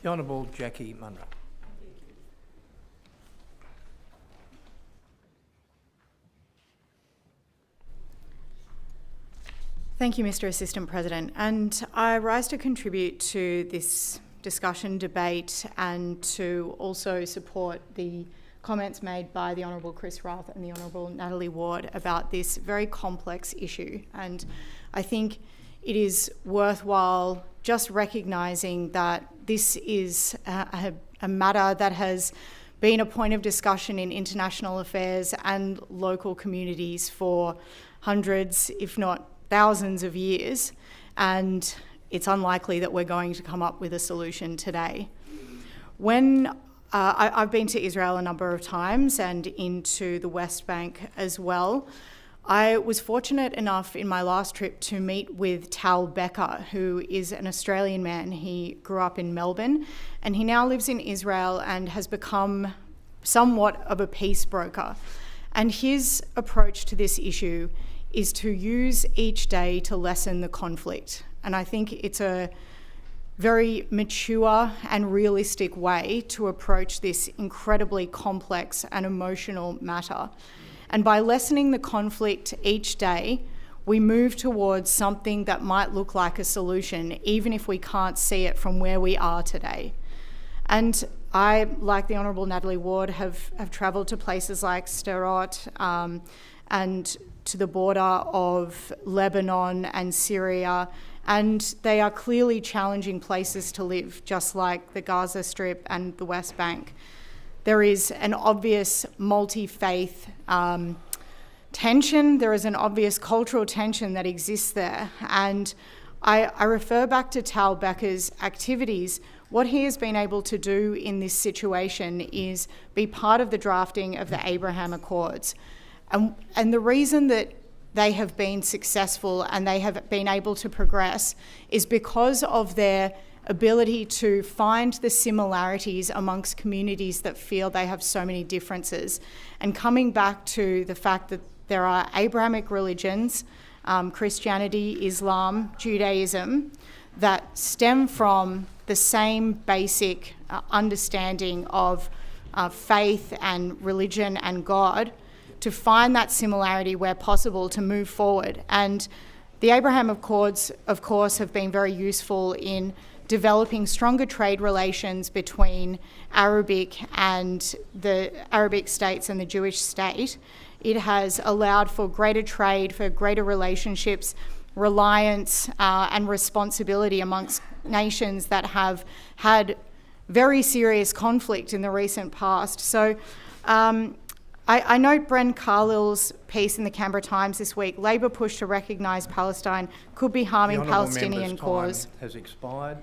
The Honourable Jackie Munro. Thank you, Mr. Assistant President. And I rise to contribute to this discussion, debate, and to also support the comments made by the Honourable Chris Rath and the Honourable Natalie Ward about this very complex issue. And I think it is worthwhile just recognising that this is a matter that has been a point of discussion in international affairs and local communities for hundreds, if not thousands of years, and it's unlikely that we're going to come up with a solution today. When I've been to Israel a number of times and into the West Bank as well. I was fortunate enough in my last trip to meet with Tal Becker, who is an Australian man. He grew up in Melbourne and he now lives in Israel and has become somewhat of a peace broker. And his approach to this issue is to use each day to lessen the conflict. And I think it's a very mature and realistic way to approach this incredibly complex and emotional matter. And by lessening the conflict each day, we move towards something that might look like a solution, even if we can't see it from where we are today. And I, like the Honourable Natalie Ward, have travelled to places like Sderot and to the border of Lebanon and Syria, and they are clearly challenging places to live, just like the Gaza Strip and the West Bank. There is an obvious multi-faith tension, there is an obvious cultural tension that exists there, and I refer back to Tal Becker's activities. What he has been able to do in this situation is be part of the drafting of the Abraham Accords. And the reason that they have been successful and they have been able to progress is because of their ability to find the similarities amongst communities that feel they have so many differences. And coming back to the fact that there are Abrahamic religions, Christianity, Islam, Judaism, that stem from the same basic understanding of faith and religion and God, to find that similarity where possible to move forward. And the Abraham Accords, of course, have been very useful in developing stronger trade relations between Arabic and the Arabic states and the Jewish state. It has allowed for greater trade, for greater relationships, reliance and responsibility amongst nations that have had very serious conflict in the recent past. So I note Bren Carlil's piece in the Canberra Times this week. Labor push to recognise Palestine could be harming Palestinian cause. Has expired.